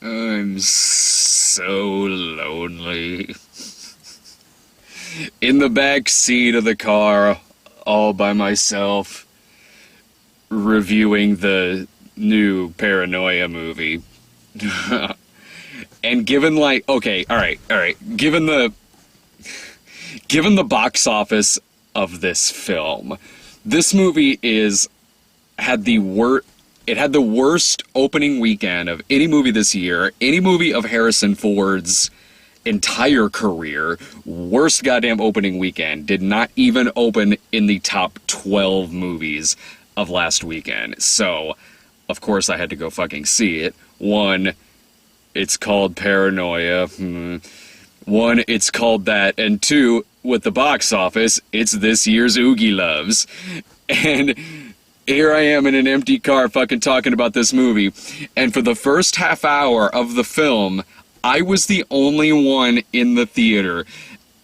I'm so lonely. In the back seat of the car, all by myself, reviewing the new Paranoia movie. And given okay, alright, given the box office of this film, this movie had the worst opening weekend of any movie this year, any movie of Harrison Ford's entire career. Worst goddamn opening weekend. Did not even open in the top 12 movies of last weekend. So, of course, I had to go fucking see it. One, it's called Paranoia. One, it's called that. And two, with the box office, it's this year's Oogie Loves. And here I am in an empty car fucking talking about this movie. And for the first half hour of the film, I was the only one in the theater.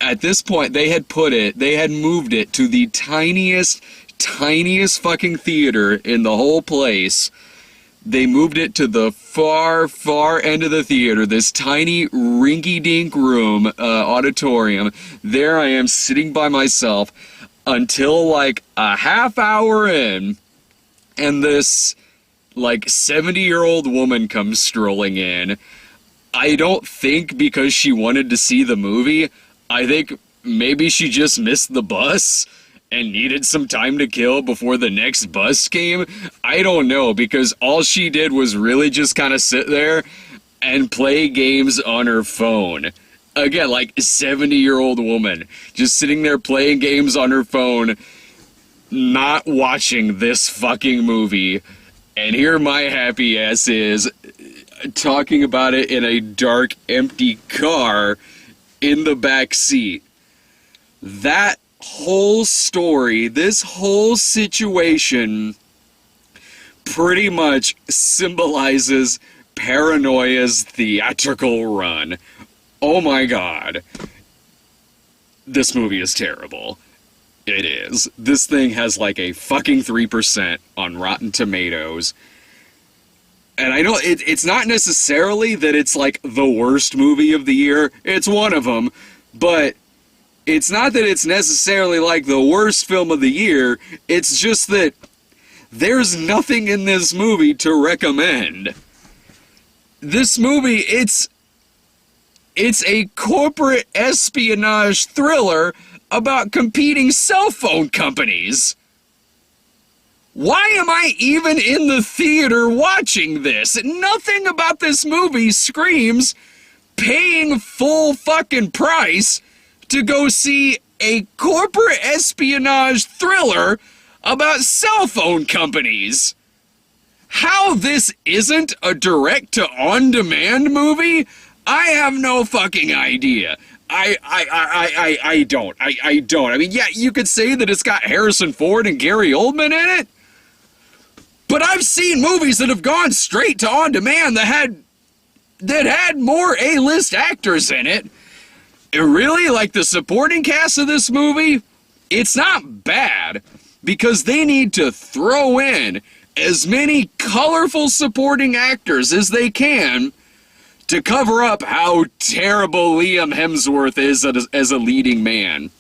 At this point, they had moved it to the tiniest fucking theater in the whole place. They moved it to the far, far end of the theater, this tiny rinky-dink room, auditorium. There I am sitting by myself until like a half hour in, and this like 70-year-old woman comes strolling in. I don't think because she wanted to see the movie. I think maybe she just missed the bus and needed some time to kill before the next bus came. I don't know, because all she did was really just kind of sit there and play games on her phone. Again, like a 70-year-old woman just sitting there playing games on her phone, not watching this fucking movie. And here my happy ass is talking about it in a dark, empty car in the back seat. That whole story, this whole situation, pretty much symbolizes Paranoia's theatrical run. Oh my god. This movie is terrible. It is. This thing has like a fucking 3% on Rotten Tomatoes. And I know it's not necessarily that it's like the worst movie of the year. It's one of them. But it's not that it's necessarily like the worst film of the year. It's just that there's nothing in this movie to recommend. This movie, it's a corporate espionage thriller about competing cell phone companies. Why am I even in the theater watching this? Nothing about this movie screams paying full fucking price to go see a corporate espionage thriller about cell phone companies. How this isn't a direct-to-on-demand movie, I have no fucking idea. I don't. I mean, yeah, you could say that it's got Harrison Ford and Gary Oldman in it, but I've seen movies that have gone straight to on-demand that had more A-list actors in it. Really, like the supporting cast of this movie, it's not bad, because they need to throw in as many colorful supporting actors as they can to cover up how terrible Liam Hemsworth is as a leading man.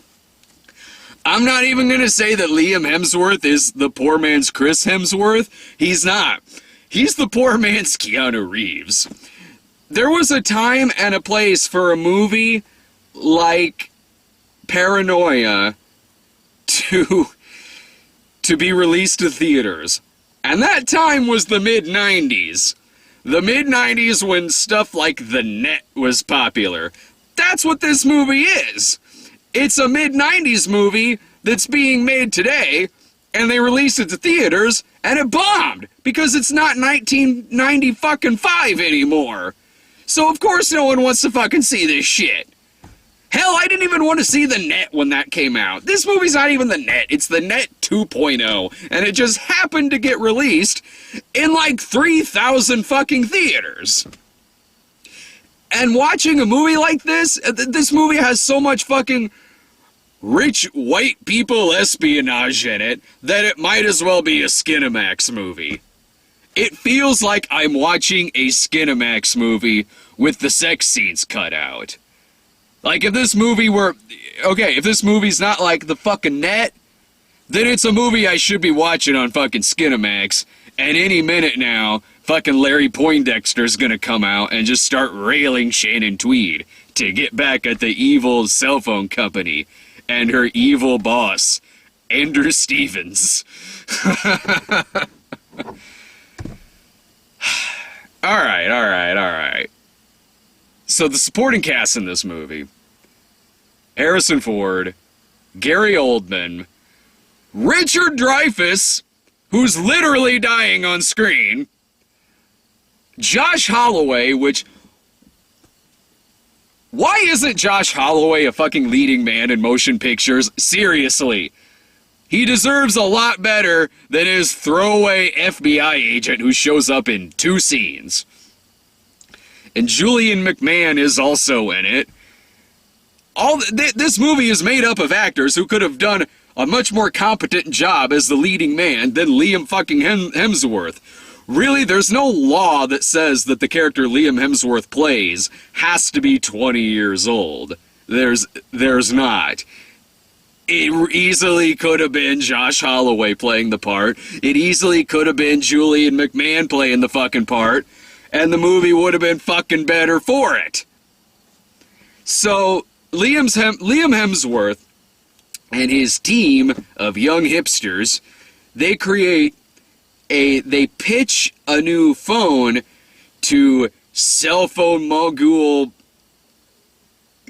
I'm not even going to say that Liam Hemsworth is the poor man's Chris Hemsworth. He's not. He's the poor man's Keanu Reeves. There was a time and a place for a movie like Paranoia to be released to theaters. And that time was the mid-90s. The mid-90s when stuff like The Net was popular. That's what this movie is. It's a mid-90s movie that's being made today, and they released it to theaters, and it bombed, because it's not 1995 anymore. So of course no one wants to fucking see this shit. Hell, I didn't even want to see The Net when that came out. This movie's not even The Net, it's The Net 2.0, and it just happened to get released in like 3,000 fucking theaters. And watching a movie like this movie has so much fucking rich white people espionage in it that it might as well be a Skinamax movie. It feels like I'm watching a Skinamax movie with the sex scenes cut out. Like, if this movie were... Okay, if this movie's not like The fucking Net, then it's a movie I should be watching on fucking Skinamax, and any minute now, fucking Larry Poindexter's gonna come out and just start railing Shannon Tweed to get back at the evil cell phone company and her evil boss, Andrew Stevens. Alright. So the supporting cast in this movie: Harrison Ford, Gary Oldman, Richard Dreyfuss, who's literally dying on screen, Josh Holloway, which... Why isn't Josh Holloway a fucking leading man in motion pictures? Seriously. He deserves a lot better than his throwaway FBI agent who shows up in 2 scenes. And Julian McMahon is also in it. This movie is made up of actors who could have done a much more competent job as the leading man than Liam fucking Hemsworth. Really, there's no law that says that the character Liam Hemsworth plays has to be 20 years old. There's not. It easily could have been Josh Holloway playing the part. It easily could have been Julian McMahon playing the fucking part. And the movie would have been fucking better for it. So, Liam Hemsworth and his team of young hipsters, they pitch a new phone to cell phone mogul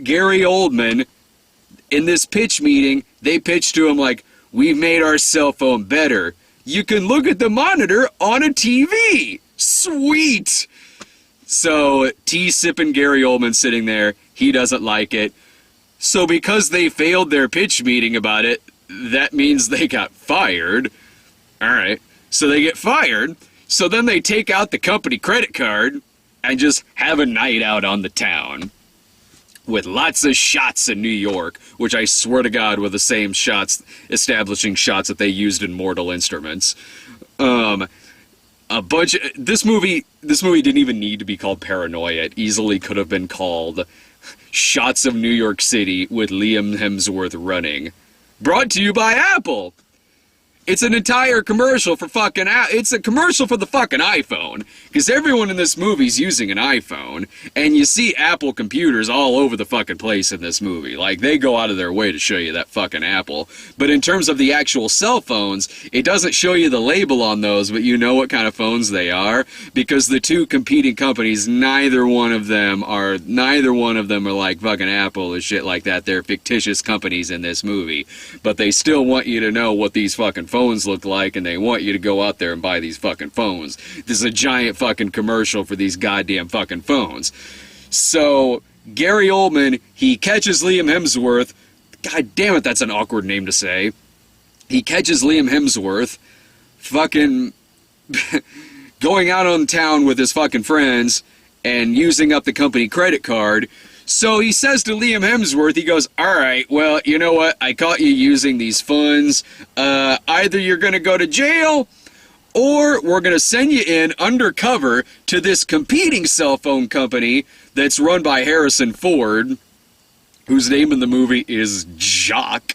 Gary Oldman. In this pitch meeting, they pitch to him like, we've made our cell phone better. You can look at the monitor on a TV. Sweet. So, tea-sipping Gary Oldman sitting there, he doesn't like it. So because they failed their pitch meeting about it, that means they got fired. Alright, so they get fired. So then they take out the company credit card and just have a night out on the town. With lots of shots in New York, which I swear to God were the same shots, establishing shots that they used in Mortal Instruments. This movie didn't even need to be called Paranoia. It easily could have been called Shots of New York City with Liam Hemsworth running. Brought to you by Apple. It's an entire commercial for fucking... It's a commercial for the fucking iPhone. Because everyone in this movie's using an iPhone. And you see Apple computers all over the fucking place in this movie. Like, they go out of their way to show you that fucking Apple. But in terms of the actual cell phones, it doesn't show you the label on those, but you know what kind of phones they are. Because the two competing companies, neither one of them are like fucking Apple or shit like that. They're fictitious companies in this movie. But they still want you to know what these fucking phones look like, and they want you to go out there and buy these fucking phones. This is a giant fucking commercial for these goddamn fucking phones. So, Gary Oldman, he catches Liam Hemsworth. God damn it, that's an awkward name to say. He catches Liam Hemsworth fucking going out on town with his fucking friends and using up the company credit card. So he says to Liam Hemsworth, he goes, alright, well, you know what, I caught you using these funds. Either you're gonna go to jail, or we're gonna send you in undercover to this competing cell phone company that's run by Harrison Ford, whose name in the movie is Jock.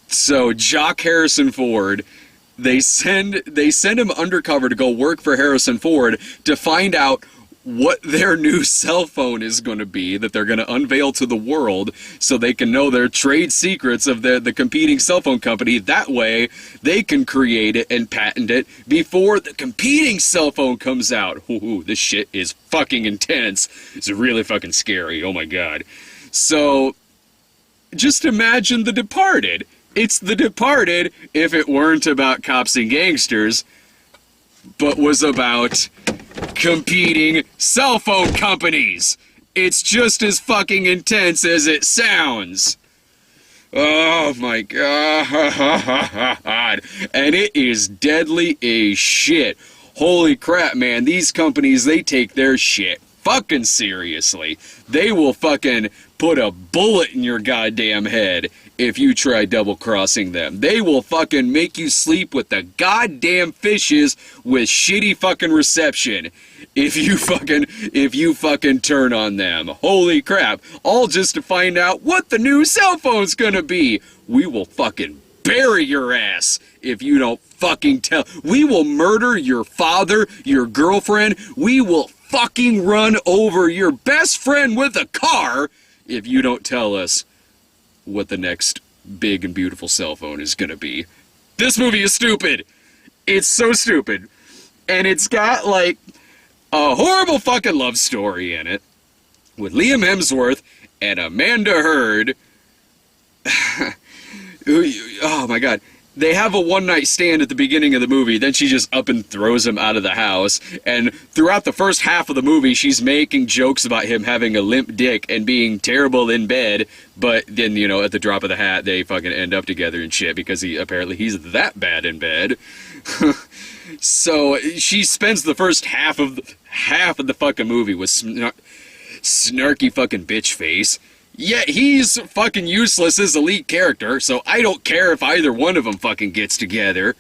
So, Jock Harrison Ford, they send him undercover to go work for Harrison Ford to find out what their new cell phone is going to be that they're going to unveil to the world so they can know their trade secrets of the competing cell phone company. That way, they can create it and patent it before the competing cell phone comes out. Ooh, this shit is fucking intense. It's really fucking scary. Oh my God. So, just imagine The Departed. It's The Departed if it weren't about cops and gangsters, but was about competing cell phone companies. It's just as fucking intense as it sounds. Oh my God. And it is deadly as shit. Holy crap, man. These companies, they take their shit fucking seriously. They will fucking put a bullet in your goddamn head if you try double-crossing them. They will fucking make you sleep with the goddamn fishes with shitty fucking reception if you fucking turn on them. Holy crap. All just to find out what the new cell phone's gonna be. We will fucking bury your ass if you don't fucking tell. We will murder your father, your girlfriend. We will fucking run over your best friend with a car if you don't tell us what the next big and beautiful cell phone is gonna be. This movie is stupid. It's so stupid. And it's got, like, a horrible fucking love story in it with Liam Hemsworth and Amanda Heard. Oh my god. They have a one-night stand at the beginning of the movie, then she just up and throws him out of the house, and throughout the first half of the movie, she's making jokes about him having a limp dick and being terrible in bed, but then, you know, at the drop of the hat, they fucking end up together and shit, because apparently he's that bad in bed. So, she spends the first half of the fucking movie with snarky fucking bitch face. Yet he's fucking useless as a lead character, so I don't care if either one of them fucking gets together.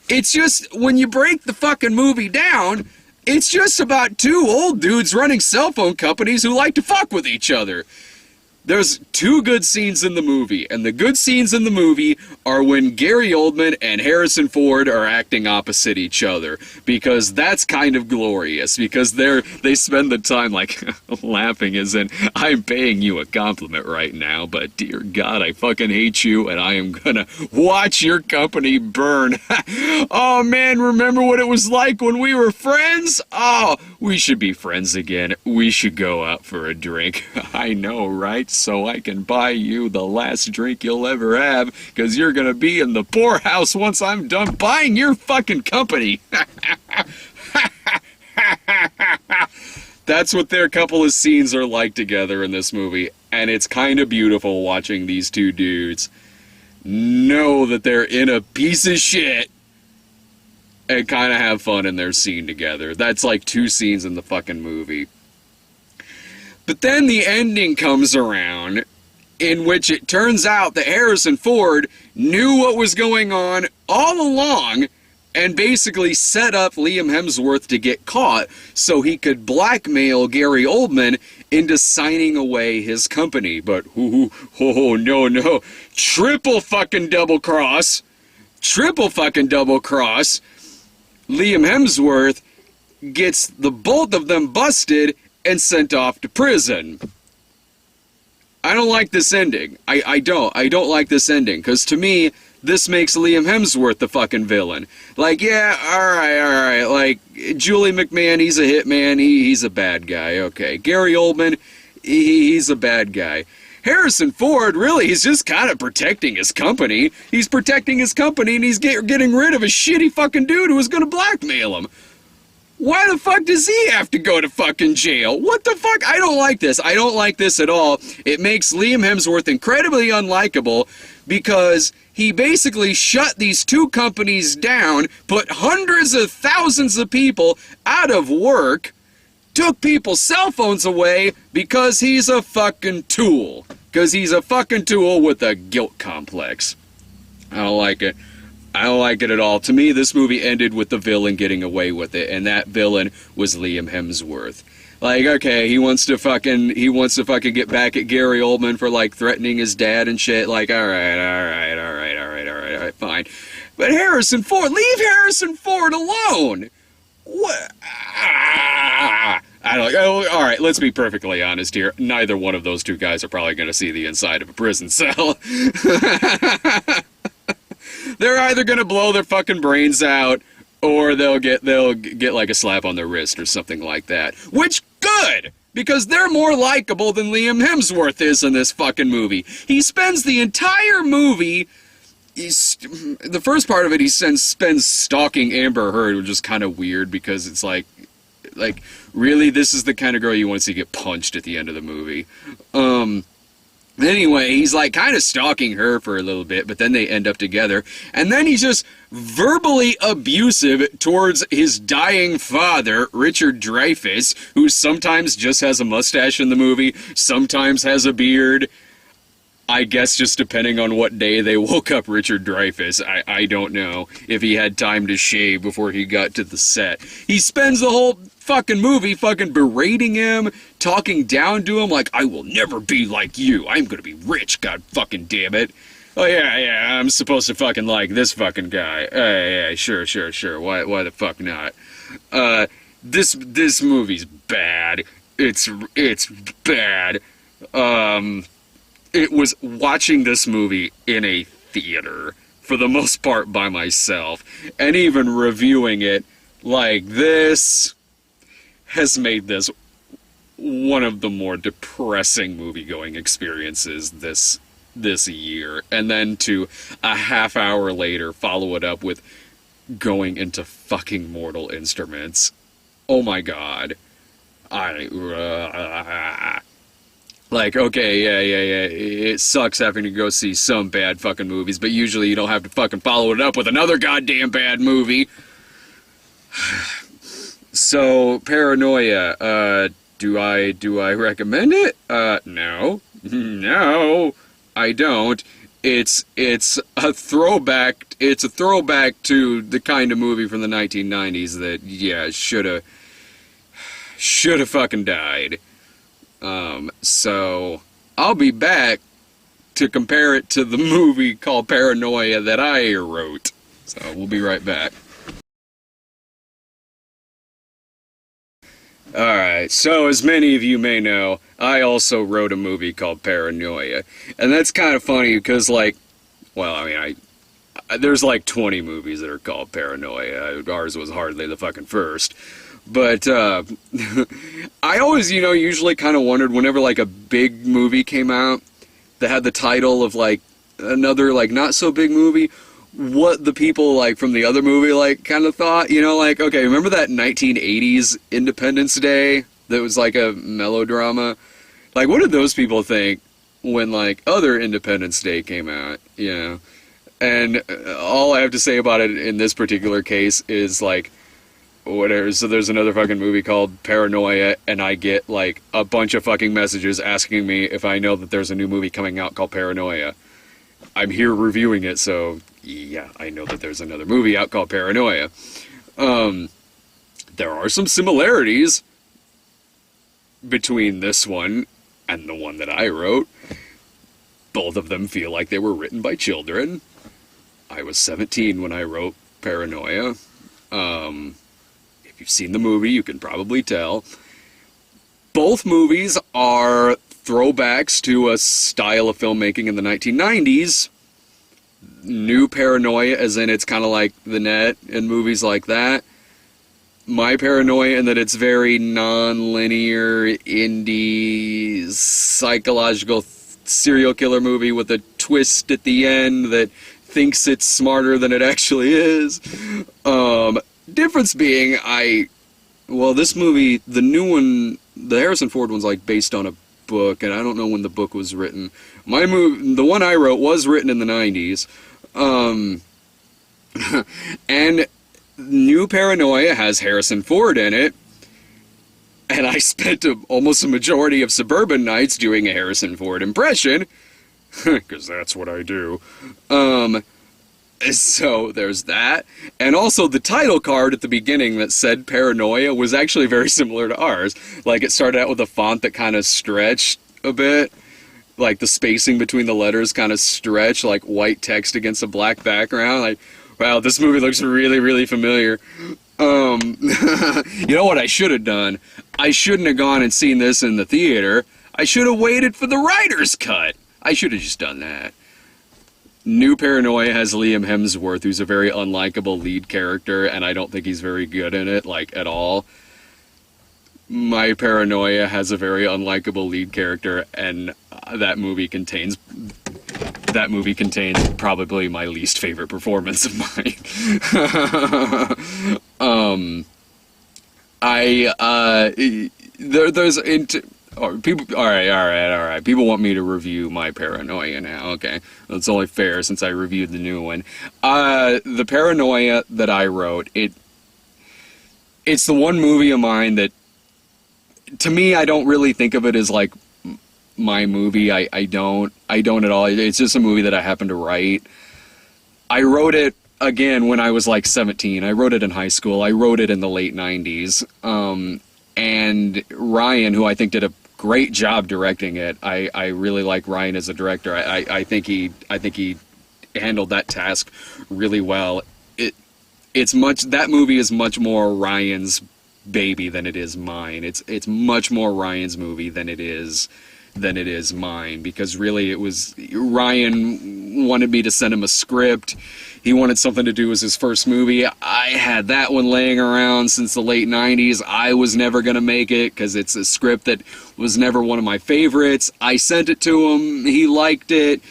It's just, when you break the fucking movie down, it's just about two old dudes running cell phone companies who like to fuck with each other. There's two good scenes in the movie, and the good scenes in the movie are when Gary Oldman and Harrison Ford are acting opposite each other, because that's kind of glorious, because they spend the time, like, laughing as in, I'm paying you a compliment right now, but dear God, I fucking hate you, and I am gonna watch your company burn. Oh man, remember what it was like when we were friends? Oh, we should be friends again. We should go out for a drink. I know, right? So I can buy you the last drink you'll ever have, because you're gonna be in the poorhouse once I'm done buying your fucking company. That's what their couple of scenes are like together in this movie, and it's kind of beautiful watching these two dudes know that they're in a piece of shit and kind of have fun in their scene together. That's like two scenes in the fucking movie. But then the ending comes around, in which it turns out that Harrison Ford knew what was going on all along and basically set up Liam Hemsworth to get caught so he could blackmail Gary Oldman into signing away his company. But, no. Triple fucking double cross. Liam Hemsworth gets the both of them busted and sent off to prison. I don't like this ending. I don't like this ending, because to me, this makes Liam Hemsworth the fucking villain. Like, yeah, alright, like, Julie McMahon, he's a hitman, he's a bad guy, okay. Gary Oldman, he's a bad guy. Harrison Ford, really, he's just kind of protecting his company. He's protecting his company, and he's getting rid of a shitty fucking dude who was gonna blackmail him. Why the fuck does he have to go to fucking jail? What the fuck? I don't like this. I don't like this at all. It makes Liam Hemsworth incredibly unlikable because he basically shut these two companies down, put hundreds of thousands of people out of work, took people's cell phones away because he's a fucking tool. Because he's a fucking tool with a guilt complex. I don't like it. I don't like it at all. To me, this movie ended with the villain getting away with it, and that villain was Liam Hemsworth. Like, okay, he wants to fucking get back at Gary Oldman for, like, threatening his dad and shit. Like, alright, fine. But Harrison Ford, leave Harrison Ford alone! What? Alright, let's be perfectly honest here. Neither one of those two guys are probably going to see the inside of a prison cell. They're either gonna blow their fucking brains out, or they'll get like a slap on their wrist or something like that. Which, good! Because they're more likable than Liam Hemsworth is in this fucking movie. He spends the entire movie, the first part of it he spends stalking Amber Heard, which is kind of weird because it's like, really, this is the kind of girl you want to see get punched at the end of the movie. Anyway, he's like kind of stalking her for a little bit, but then they end up together. And then he's just verbally abusive towards his dying father, Richard Dreyfuss, who sometimes just has a mustache in the movie, sometimes has a beard. I guess just depending on what day they woke up Richard Dreyfuss. I don't know if he had time to shave before he got to the set. He spends the whole fucking movie fucking berating him, talking down to him like, I will never be like you. I'm gonna be rich, god fucking damn it. Oh yeah, I'm supposed to fucking like this fucking guy. Yeah, sure. Why the fuck not? This movie's bad. It's bad. It was watching this movie in a theater, for the most part by myself, and even reviewing it like this has made this one of the more depressing movie-going experiences this year. And then to a half hour later follow it up with going into fucking Mortal Instruments. Oh my god. Like, okay, yeah. It sucks having to go see some bad fucking movies, but usually you don't have to fucking follow it up with another goddamn bad movie. So, Paranoia, do I recommend it? No. No, I don't. It's a throwback to the kind of movie from the 1990s that, yeah, shoulda fucking died. So I'll be back to compare it to the movie called Paranoia that I wrote. So we'll be right back. Alright, so as many of you may know, I also wrote a movie called Paranoia. And that's kind of funny because, like, well, I mean, there's like 20 movies that are called Paranoia. Ours was hardly the fucking first. But, I always, usually kind of wondered whenever, like, a big movie came out that had the title of, like, another, like, not-so-big movie, what the people, like, from the other movie, like, kind of thought. Like, okay, remember that 1980s Independence Day that was, like, a melodrama? Like, what did those people think when, like, other Independence Day came out? And all I have to say about it in this particular case is, like, whatever. So there's another fucking movie called Paranoia, and I get like a bunch of fucking messages asking me if I know that there's a new movie coming out called Paranoia. I'm here reviewing it, so yeah, I know that there's another movie out called Paranoia. There are some similarities between this one and the one that I wrote. Both of them feel like they were written by children. I was 17 when I wrote Paranoia. If you've seen the movie, you can probably tell. Both movies are throwbacks to a style of filmmaking in the 1990s. New Paranoia, as in it's kind of like The Net and movies like that. My Paranoia, in that it's very non-linear, indie, psychological serial killer movie with a twist at the end that thinks it's smarter than it actually is. Difference being, this movie, the new one, the Harrison Ford one's like based on a book, and I don't know when the book was written. The one I wrote was written in the 90s. And New Paranoia has Harrison Ford in it, and I spent almost a majority of suburban nights doing a Harrison Ford impression, because that's what I do. So there's that. And also the title card at the beginning that said Paranoia was actually very similar to ours. Like, it started out with a font that kind of stretched a bit. Like, the spacing between the letters kind of stretched, like white text against a black background. Like, wow, this movie looks really, really familiar. You know what I should have done? I shouldn't have gone and seen this in the theater. I should have waited for the writer's cut. I should have just done that. New Paranoia has Liam Hemsworth, who's a very unlikable lead character, and I don't think he's very good in it, like, at all. My Paranoia has a very unlikable lead character, and that movie contains probably my least favorite performance of mine. Oh, people. All right. People want me to review my Paranoia now. Okay, that's only fair since I reviewed the new one. The Paranoia that I wrote, it's the one movie of mine that, to me, I don't really think of it as like my movie. I don't at all. It's just a movie that I happen to write. I wrote it again when I was like 17. I wrote it in high school. I wrote it in the late 90s. And Ryan, who I think did a great job directing it. I really like Ryan as a director. I think he handled that task really well. That movie is much more Ryan's baby than it is mine. It's much more Ryan's movie than it is mine, because really it was Ryan wanted me to send him a script. He wanted something to do as his first movie. I had that one laying around since the late 90s. I was never going to make it because it's a script that was never one of my favorites. I sent it to him. He liked it.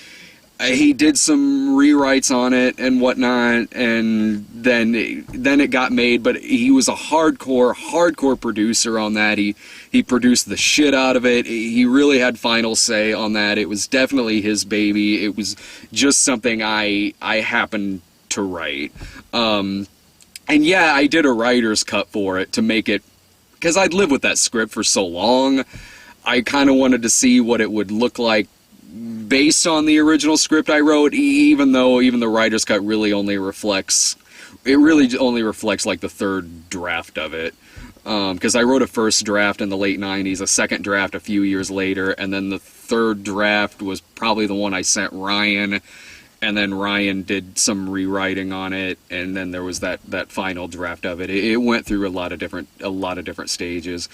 He did some rewrites on it and whatnot, and then it got made. But he was a hardcore producer on that. He produced the shit out of it. He really had final say on that. It was definitely his baby. It was just something I happened to write. And yeah, I did a writer's cut for it to make it, because I'd lived with that script for so long. I kind of wanted to see what it would look like based on the original script I wrote, even though the writer's cut really only reflects like the third draft of it. Because I wrote a first draft in the late 90s, a second draft a few years later, and then the third draft was probably the one I sent Ryan, and then Ryan did some rewriting on it, and then there was that final draft of it. It went through a lot of different stages.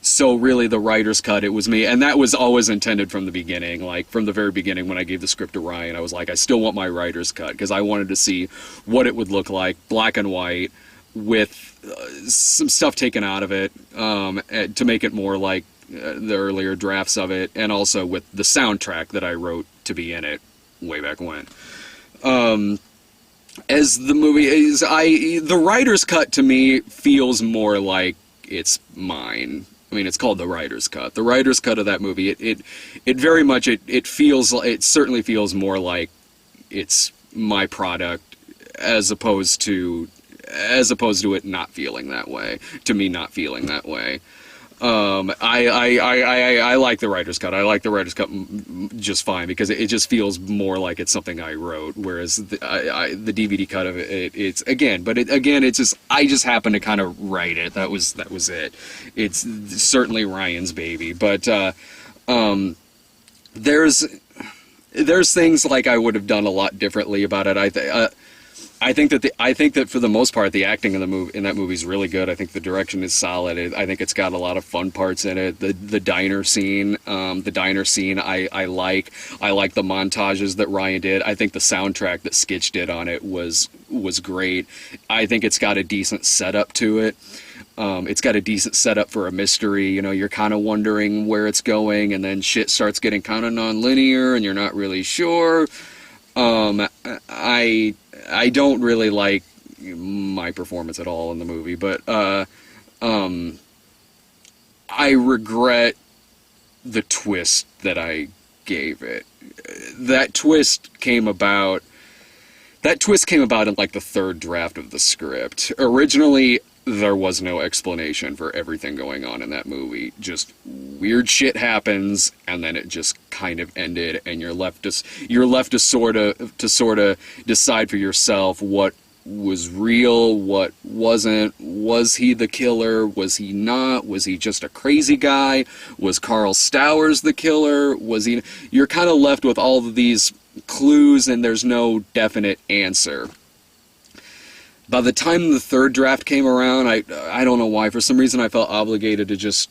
So really the writer's cut, it was me, and that was always intended from the beginning. Like from the very beginning when I gave the script to Ryan, I was like, I still want my writer's cut, because I wanted to see what it would look like, black and white, with some stuff taken out of it, to make it more like the earlier drafts of it, and also with the soundtrack that I wrote to be in it way back when. As the movie is, the writer's cut to me feels more like it's mine. I mean, it's called the writer's cut. The writer's cut of that movie, it very much, it certainly feels more like it's my product, as opposed to it not feeling that way, to me not feeling that way. I like the writer's cut. I like the writer's cut just fine, because it just feels more like it's something I wrote. Whereas the DVD cut of it's just I just happened to kind of write it. That was it. It's certainly Ryan's baby, but there's things like I would have done a lot differently about it. I think that for the most part, the acting in that movie is really good. I think the direction is solid. I think it's got a lot of fun parts in it. The diner scene, I like. I like the montages that Ryan did. I think the soundtrack that Skitch did on it was great. I think it's got a decent setup to it. It's got a decent setup for a mystery. You know, you're kind of wondering where it's going, and then shit starts getting kind of non-linear, and you're not really sure. I don't really like my performance at all in the movie, but I regret the twist that I gave it. That twist came about in like the third draft of the script. Originally, there was no explanation for everything going on in that movie. Just weird shit happens, and then it just kind of ended, and you're left to sort of decide for yourself what was real, what wasn't. Was he the killer? Was he not? Was he just a crazy guy? Was Carl Stowers the killer? Was he? You're kind of left with all of these clues, and there's no definite answer. By the time the third draft came around, I don't know why, for some reason I felt obligated to just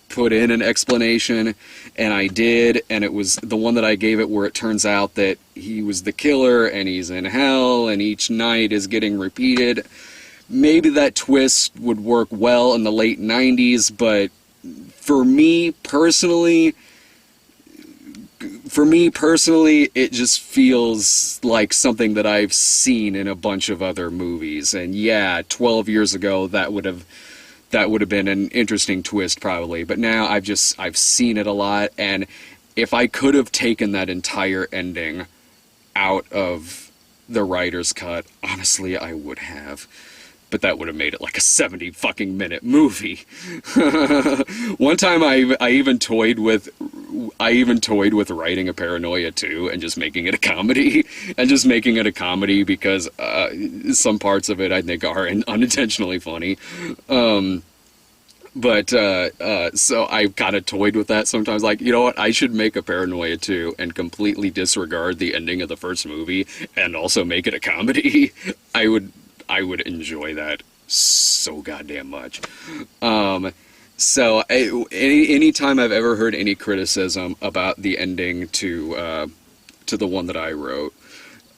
put in an explanation, and I did, and it was the one that I gave it where it turns out that he was the killer, and he's in hell, and each night is getting repeated. Maybe that twist would work well in the late 90s, but for me, personally, for me personally, it just feels like something that I've seen in a bunch of other movies. And yeah, 12 years ago, that would have been an interesting twist probably. But now I've seen it a lot, and if I could have taken that entire ending out of the writer's cut, honestly, I would have. But that would have made it like a 70 fucking minute movie. One time I even toyed with writing a Paranoia 2 and just making it a comedy. And just making it a comedy because some parts of it I think are unintentionally funny. So I've kind of toyed with that sometimes. Like, you know what? I should make a Paranoia 2 and completely disregard the ending of the first movie and also make it a comedy. I would enjoy that so goddamn much. Any time I've ever heard any criticism about the ending to the one that I wrote,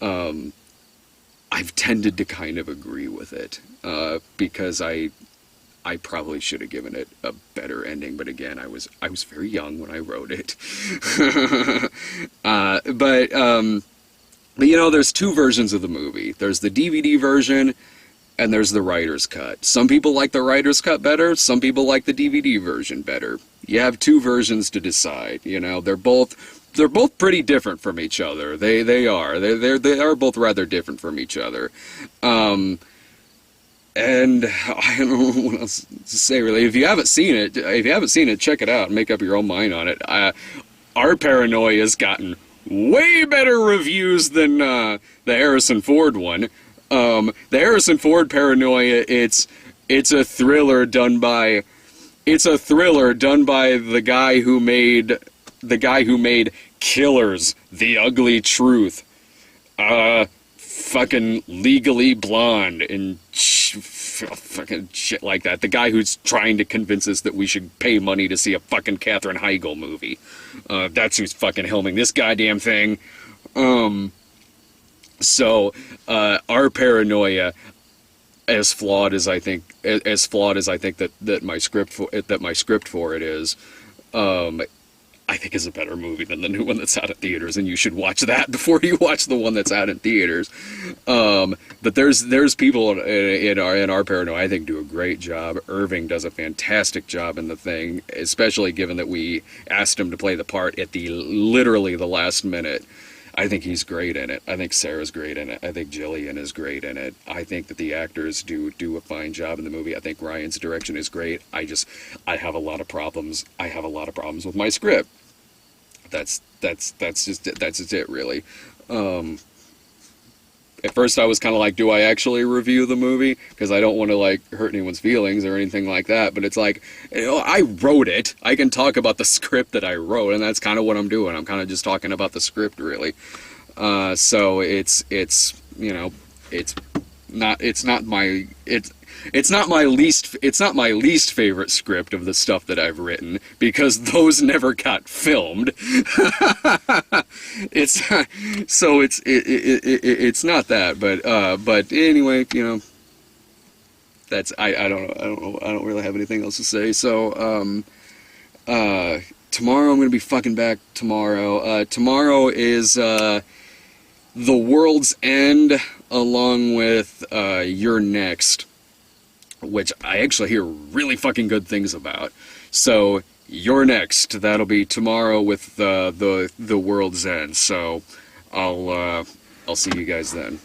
I've tended to kind of agree with it, because I probably should have given it a better ending, but again, I was very young when I wrote it. But you know, there's two versions of the movie. There's the DVD version, and there's the writer's cut. Some people like the writer's cut better. Some people like the DVD version better. You have two versions to decide. You know, they're both pretty different from each other. They are both rather different from each other. And I don't know what else to say really. If you haven't seen it, check it out and make up your own mind on it. Our Paranoia's gotten way better reviews than the Harrison Ford one. The Harrison Ford Paranoia, it's a thriller done by the guy who made Killers, The Ugly Truth, fucking Legally Blonde, and fucking shit like that. The guy who's trying to convince us that we should pay money to see a fucking Katherine Heigl movie. That's who's fucking helming this goddamn thing. Our Paranoia, as flawed as I think that my script for it is, I think is a better movie than the new one that's out in theaters, and you should watch that before you watch the one that's out in theaters. But there's people in our Paranoia I think do a great job. Irving does a fantastic job in the thing, especially given that we asked him to play the part at literally the last minute. I think he's great in it. I think Sarah's great in it. I think Jillian is great in it. I think that the actors do a fine job in the movie. I think Ryan's direction is great. I have a lot of problems. I have a lot of problems with my script. That's just it really. At first I was kind of like, do I actually review the movie? Because I don't want to like hurt anyone's feelings or anything like that. But it's like, you know, I wrote it. I can talk about the script that I wrote, and that's kind of what I'm doing. I'm kind of just talking about the script really. So it's you know, it's not my least favorite script of the stuff that I've written, because those never got filmed. It's not that, but anyway, you know, that's I don't really have anything else to say. So tomorrow I'm gonna be fucking back tomorrow. Tomorrow is The World's End, along with You're Next, which I actually hear really fucking good things about. So You're Next, that'll be tomorrow with the World's End. So I'll see you guys then.